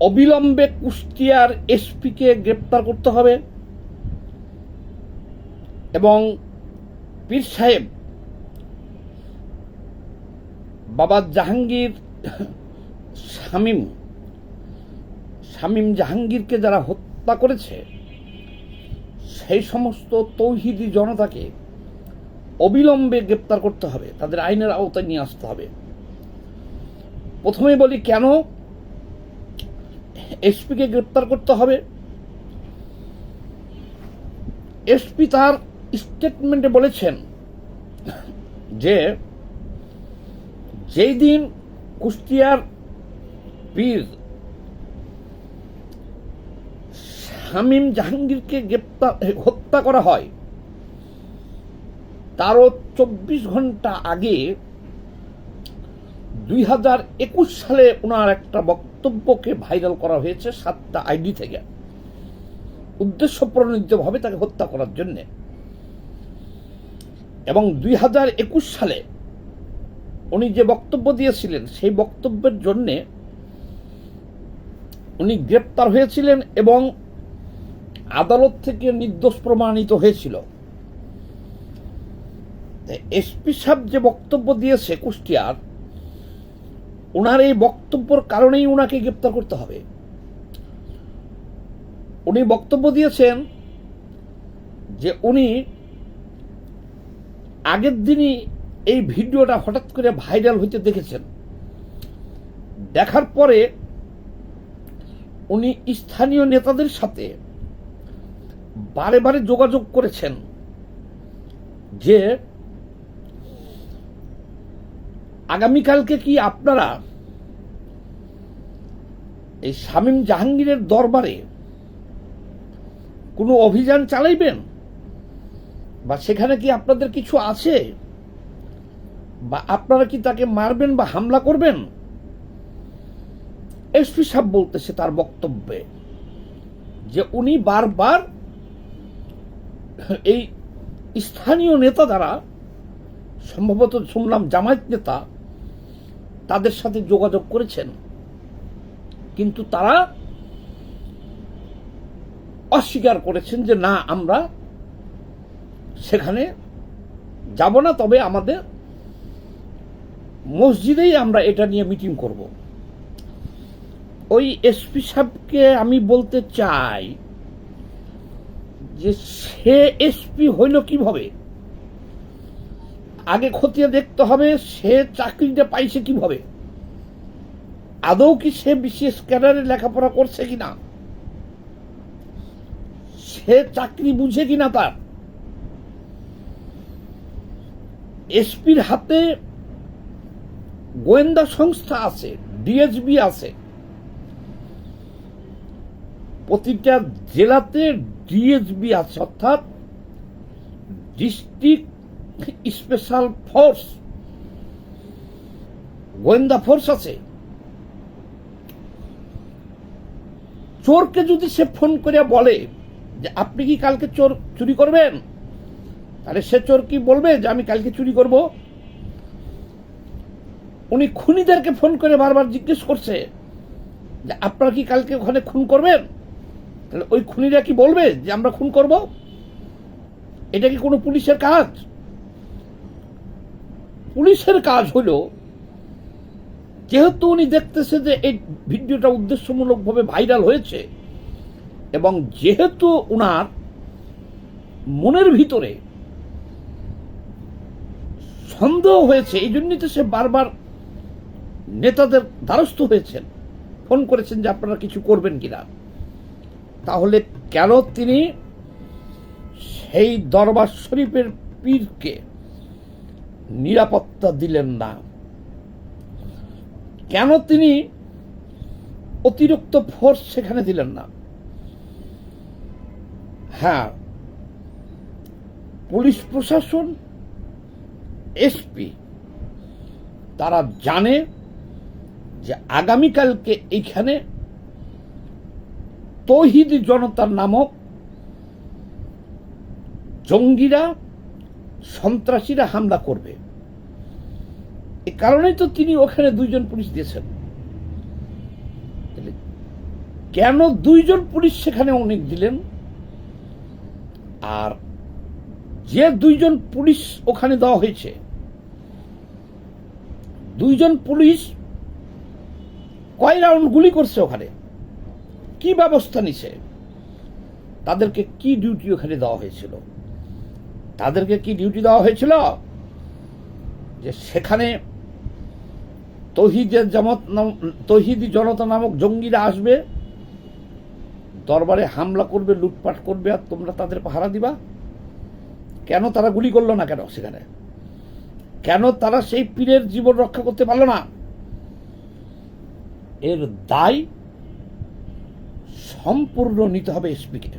অবিলম্বে কুষ্টিয়ার এসপিকে গ্রেপ্তার করতে হবে এবং পীর সাহেব বাবা জাহাঙ্গীর শামীম জাহাঙ্গীরকে যারা হত্যা করেছে সেই সমস্ত তৌহিদি জনতাকে অবিলম্বে গ্রেপ্তার করতে হবে, তাদের আইনের আওতায় নিয়ে আসতে হবে। প্রথমে বলি কেন এসপিকে গ্রেপ্তার করতে হবে। এসপি তার স্টেটমেন্টে বলেছেন যে যেই দিন কুষ্টিয়ার পীর শামীম জাহাঙ্গীরকে হত্যা করা হয় তারও 24 ঘন্টা আগে 2021 সালে ওনার একটা বক্তব্যকে ভাইরাল করা হয়েছে 7টা আইডি থেকে, উদ্দেশ্য প্রণোদিতভাবে তাকে হত্যা করার জন্য। এবং 2021 সালে উনি যে বক্তব্য দিয়েছিলেন সেই বক্তব্যের জন্য উনি গ্রেপ্তার হয়েছিলেন এবং আদালত থেকে নির্দোষ প্রমাণিত হয়েছিল। এসপি সাহেব যে বক্তব্য দিয়েছে কুষ্টিয়ার, ওনার এই বক্তব্যের কারণেই ওনাকে গ্রেপ্তার করতে হবে। উনি বক্তব্য দিয়েছেন যে উনি আগের দিনই এই ভিডিওটা হঠাৎ করে ভাইরাল হইতে দেখেছেন, দেখার পরে উনি স্থানীয় নেতাদের সাথে বারে বারে যোগাযোগ করেছেন যে আগামীকালকে কি আপনারা এই শামীম জাহাঙ্গীরের দরবারে কোনো অভিযান চালাইবেন, বা সেখানে কি আপনাদের কিছু আছে, বা আপনারা কি তাকে মারবেন বা হামলা করবেন। এসপি সাহেব বলতেছে তার বক্তব্যে যে উনি বারবার এই স্থানীয় নেতা যারা সম্ভবত শুনলাম জামায়াত নেতা, তাদের সাথে যোগাযোগ করেছেন, কিন্তু তারা অস্বীকার করেছেন যে না, আমরা সেখানে যাব না, তবে আমাদের মসজিদেই আমরা এটা নিয়ে মিটিং করব। ওই এসপি সাহেবকে আমি বলতে চাই যে সে এসপি হইল কিভাবে, আগে খতিয়ে দেখতে হবে সে চাকরিটা পাইছে কিভাবে, আদৌ কি সে বিশেষ ক্যাডারে লেখাপড়া করছে কিনা, সে চাকরি বুঝে কিনা। তার এসপির হাতে গোয়েন্দা সংস্থা আছে, ডিএসবি আছে, প্রতিটা জেলাতে ডিএসবি আছে, অর্থাৎ ডিস্ট্রিক্ট স্পেশাল ফোর্স, গোয়েন্দা ফোর্স আছে। চোরকে যদি সে ফোন করে বলে যে আপনি কি কালকে চুরি করবেন, তাহলে সে চোর কি বলবে যে আমি কালকে চুরি করব? উনি খুনিদেরকে ফোন করে বারবার জিজ্ঞেস করছে যে আপনারা কি কালকে ওখানে খুন করবেন, তাহলে ওই খুনিরা কি বলবে যে আমরা খুন করব? এটা কি কোনো পুলিশের কাজ? পুলিশের কাজ হলো, যেহেতু উনি দেখতেছে যে এই ভিডিওটা উদ্দেশ্যমূলকভাবে ভাইরাল হয়েছে এবং যেহেতু উনার মনের ভিতরে সন্দেহ হয়েছে, এই জন্যই তো সে বারবার নেতাদের দ্বারস্থ হয়েছেন, ফোন করেছেন যে আপনারা কিছু করবেন কিনা। তাহলে কেন তিনি সেই দরবার শরীফের পীরকে নিরাপত্তা দিলেন না? কেন তিনি অতিরিক্ত ফোর্স সেখানে দিলেন না? হ্যাঁ, পুলিশ প্রশাসন, এসপি তারা জানে যে আগামীকালকে এইখানে তৌহিদি জনতার নামক জঙ্গিরা, সন্ত্রাসীরা হামলা করবে। এ কারণেই তো তিনি ওখানে 2 জন পুলিশ দিয়েছেন। কেন 2 জন পুলিশ সেখানে অনেক দিলেন, আর যে 2 জন পুলিশ ওখানে দেওয়া হয়েছে, 2 জন পুলিশ কয় রাউন্ড গুলি করছে, ওখানে কি ব্যবস্থা নিছে, তাদেরকে কি ডিউটি ওখানে দেওয়া হয়েছিল? তাদেরকে কি ডিউটি দেওয়া হয়েছিল যে সেখানে তৌহিদি জনতা নামক জঙ্গিরা আসবে, দরবারে হামলা করবে, লুটপাট করবে, আর তোমরা তাদের পাহারা দিবা? কেন তারা গুলি করলো না? কেন সেখানে কেন তারা সেই পীরের জীবন রক্ষা করতে পারলো না? এর দায় সম্পূর্ণ নিতে হবে এসপিকে।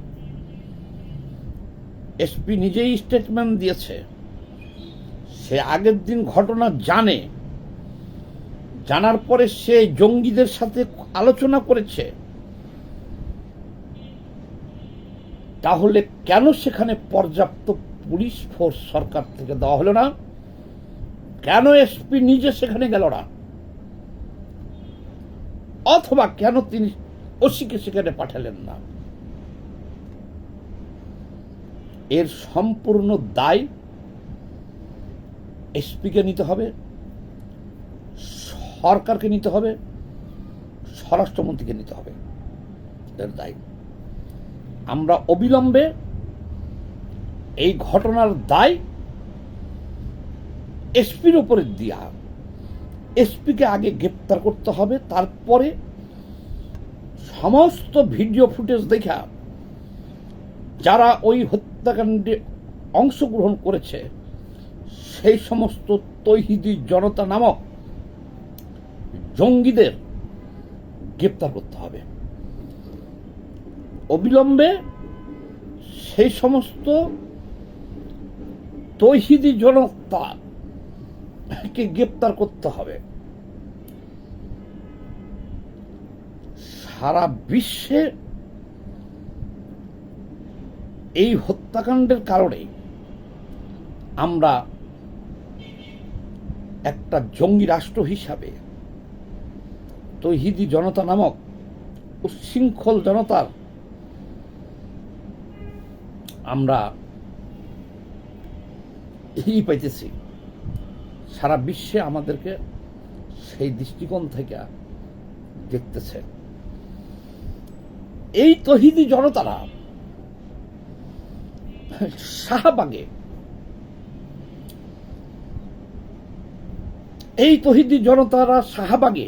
এসপি নিজেই স্টেটমেন্ট দিয়েছে, সে আগের দিন ঘটনা জানে, জানার পরে সে জঙ্গিদের সাথে আলোচনা করেছে। তাহলে কেন সেখানে পর্যাপ্ত পুলিশ ফোর্স সরকার থেকে দেওয়া হলো না? কেন এসপি নিজে সেখানে গেল না? অথবা কেন তিনি ওসিকে সেখানে পাঠালেন না? এর সম্পূর্ণ দায় এসপিকে নিতে হবে, সরকারকে নিতে হবে, স্বরাষ্ট্রমন্ত্রীকে নিতে হবে এর দায়। আমরা অবিলম্বে এই ঘটনার দায় এসপির উপরে দিয়া, এসপিকে আগে গ্রেপ্তার করতে হবে, তারপরে সমস্ত ভিডিও ফুটেজ দেখা যারা ওই হত্যাকাণ্ডে অংশগ্রহণ করেছে সেই সমস্ত তৌহিদি জনতা নামক জঙ্গিদের গ্রেপ্তার করতে হবে। অবিলম্বে সেই সমস্ত তৌহিদি জনতাকে গ্রেপ্তার করতে হবে। সারা বিশ্বে এই হত্যাকাণ্ডের কারণে আমরা একটা জঙ্গি রাষ্ট্র হিসাবে তৌহিদি জনতা নামক উচ্ছৃঙ্খল জনতার আমরা পাইতেছি। সারা বিশ্বে আমাদেরকে সেই দৃষ্টিকোণ থেকে দেখতেছে। এই তৌহিদি জনতারা শাহবাগে, এই তৌহিদি জনতারা শাহবাগে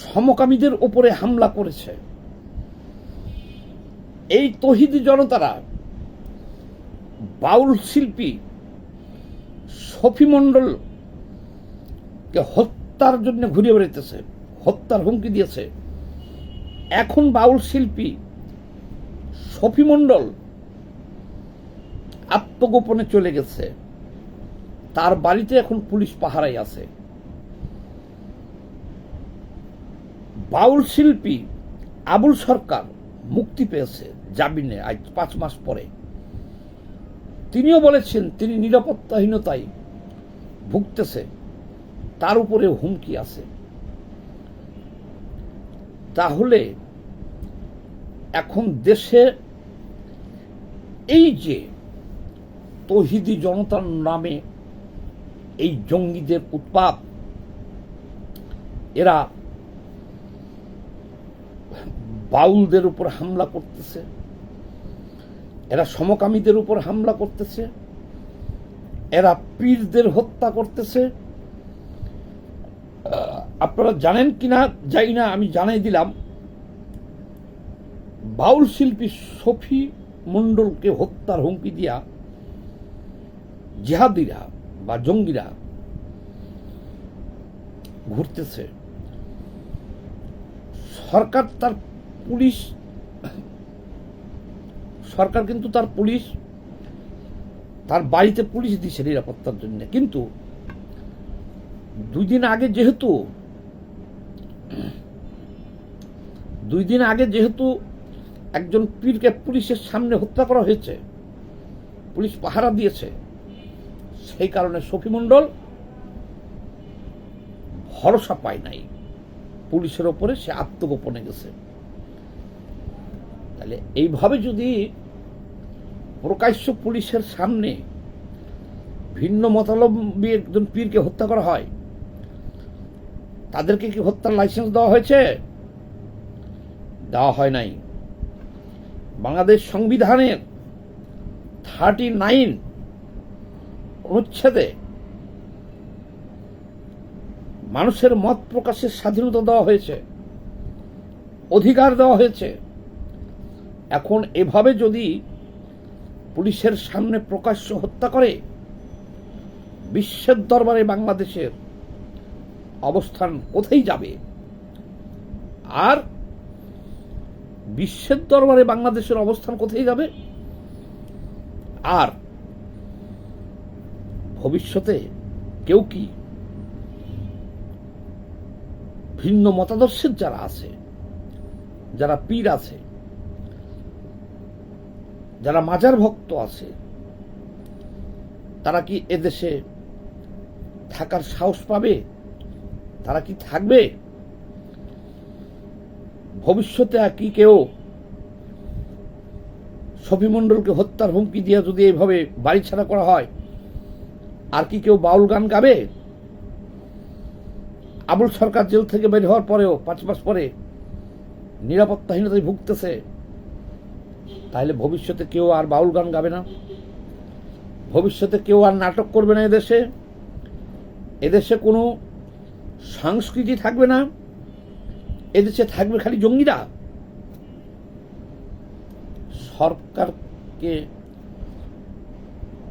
সমকামীদের উপরে হামলা করেছে। এই তৌহিদি জনতারা বাউল শিল্পী শফি মণ্ডলকে হত্যার জন্য ঘুরে বেড়াইতেছে, হত্যার হুমকি দিয়েছে। এখন বাউল শিল্পী শফি মণ্ডল আত্মগোপনে চলে গেছে, তার বাড়িতে এখন পুলিশ পাহারায় আছে। বাউল শিল্পী আবুল সরকার মুক্তি পেয়েছে জামিনে আজ 5 মাস পরে। তিনিও বলেছেন তিনি নিরাপত্তাহীনতায় ভুগতেছে, তার উপরে হুমকি আছে। তাহলে এখন দেশে এই যে তৌহিদি জনতার নামে এই জঙ্গিদের উৎপাত, এরা বাউলদের উপর হামলা করতেছে, এরা সমকামীদের উপর হামলা করতেছে, এরা পীরদের হত্যা করতেছে। আপনারা জানেন কিনা জানি না, আমি জানাই দিলাম, বাউল শিল্পী শফি মণ্ডলকে হত্যার হুমকি দিয়া জিহাদিরা বা জঙ্গিরা ঘুরতেছে। সরকার তার পুলিশ, সরকার কিন্তু তার পুলিশ, তার বাড়িতে পুলিশ দিচ্ছে নিরাপত্তার জন্য। কিন্তু 2 দিন আগে যেহেতু একজন পীরকে পুলিশের সামনে হত্যা করা হয়েছে, পুলিশ পাহারা দিয়েছে, সেই কারণে শফি মণ্ডল ভরসা পায় নাই। পুলিশের ওপরে সে আত্মগোপনে গেছে। তাহলে এইভাবে যদি প্রকাশ্য পুলিশের সামনে ভিন্ন মতাবলম্বী একজন পীরকে হত্যা করা হয়, তাদেরকে কি হত্যার লাইসেন্স দেওয়া হয়েছে? দেওয়া হয় নাই। বাংলাদেশ সংবিধানের 39 অনুচ্ছেদে মানুষের মত প্রকাশের স্বাধীনতা দেওয়া হয়েছে, অধিকার দেওয়া হয়েছে। এখন এভাবে যদি পুলিশের সামনে প্রকাশ্য হত্যা করে, বিশ্বের দরবারে বাংলাদেশের অবস্থান কোথায় যাবে? আর বিশ্বের দরবারে বাংলাদেশের অবস্থান কোথায় যাবে? আর ভবিষ্যতে কেউ কি ভিন্ন মতাদর্শের যারা আছে, যারা পীর আছে, যারা মাজার ভক্ত আছে, তারা কি এদেশে থাকার সাহস পাবে? তারা কি থাকবে? ভবিষ্যতে কি কেউ শফি মণ্ডলকে হত্যার হুমকি দিয়ে যদি এইভাবে বাড়ি ছাড়া করা হয়, আর কি কেউ বাউল গান গাবে? আবুল সরকার জেল থেকে বের হওয়ার পরেও 5 মাস পরে নিরাপত্তাহীনতায় ভুগতেছে। তাহলে ভবিষ্যতে কেউ আর বাউল গান গাবে না? ভবিষ্যতে কেউ আর নাটক করবে না? এদেশে কোনো সংস্কৃতি থাকবে না? এদেশে থাকবে খালি জঙ্গিরা? সরকারকে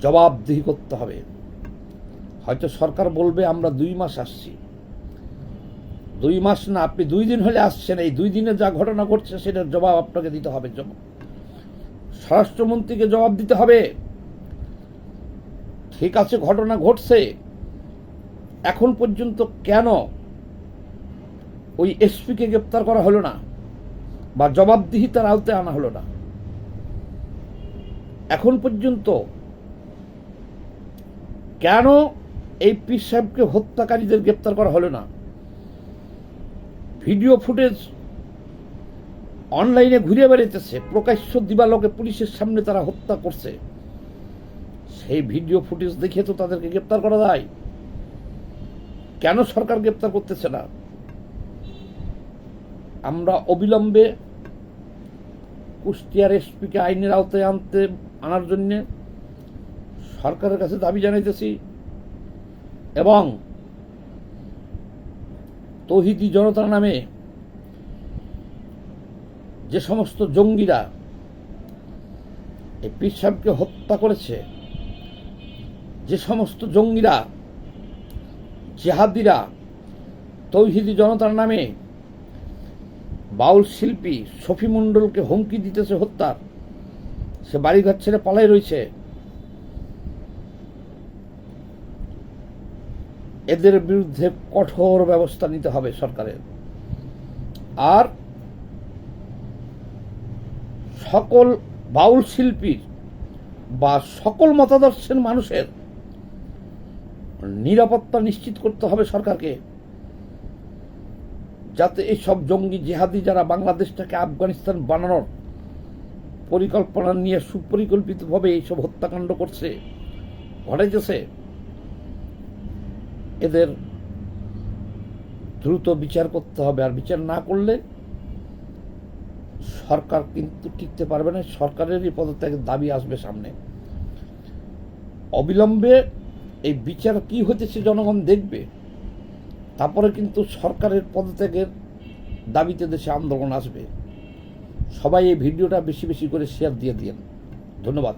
জবাবদিহি করতে হবে। হয়তো সরকার বলবে আমরা 2 মাস আসছি। 2 মাস না, আপনি 2 দিন হলে আসছেন, এই 2 দিনে যা ঘটনা ঘটছে সেটার জবাব আপনাকে দিতে হবে। স্বরাষ্ট্রমন্ত্রীকে জবাব দিতে হবে। ঠিক আছে, ঘটনা ঘটছে, এখন পর্যন্ত কেন ওই এসপিকে গ্রেপ্তার করা হলো না বা জবাবদিহিতার আওতায় আনা হলো না? এখন পর্যন্ত কেন এই পীর সাহেবকে হত্যাকারীদের গ্রেপ্তার করা হলো না? ভিডিও ফুটেজ অনলাইনে ঘুরে বেড়াইতেছে, প্রকাশ্য দিবালোকে পুলিশের সামনে তারা হত্যা করছে। সেই ভিডিও ফুটেজ দেখে তো তাদেরকে গ্রেপ্তার করা যায়। কেন সরকার গ্রেপ্তার করতেছে না? আমরা অবিলম্বে কুষ্টিয়ার এসপিকে আইনের আওতায় আনার জন্য সরকারের কাছে দাবি জানাইতেছি, এবং তৌহিদি জনতার নামে যে সমস্ত জঙ্গিরা এই পীর সাহেবকে হত্যা করেছে, যে সমস্ত জঙ্গিরা, জেহাদিরা তৌহিদি জনতার নামে বাউল শিল্পী শফি মণ্ডলকে হুমকি দিতেছে হত্যার, সে বাড়িঘর ছেড়ে পালাই রয়েছে, এদের বিরুদ্ধে কঠোর ব্যবস্থা নিতে হবে সরকারের। আর সকল বাউল শিল্পীর বা সকল মতাদর্শের মানুষের নিরাপত্তা নিশ্চিত করতে হবে সরকারকে, যাতে এই সব জঙ্গি জিহাদি যারা বাংলাদেশটাকে আফগানিস্তান বানানোর পরিকল্পনা নিয়ে সুপরিকল্পিতভাবে এইসব হত্যাকাণ্ড করছে, ঘটাইতেছে, এদের দ্রুত বিচার করতে হবে। আর বিচার না করলে সরকার কিন্তু টিকতে পারবে না। সরকারেরই পদত্যাগের দাবি আসবে সামনে। অবিলম্বে এই বিচার কি হতেছে জনগণ দেখবে, তারপরে কিন্তু সরকারের পদত্যাগের দাবিতে দেশে আন্দোলন আসবে। সবাই এই ভিডিওটা বেশি বেশি করে শেয়ার দিয়ে দিন। ধন্যবাদ।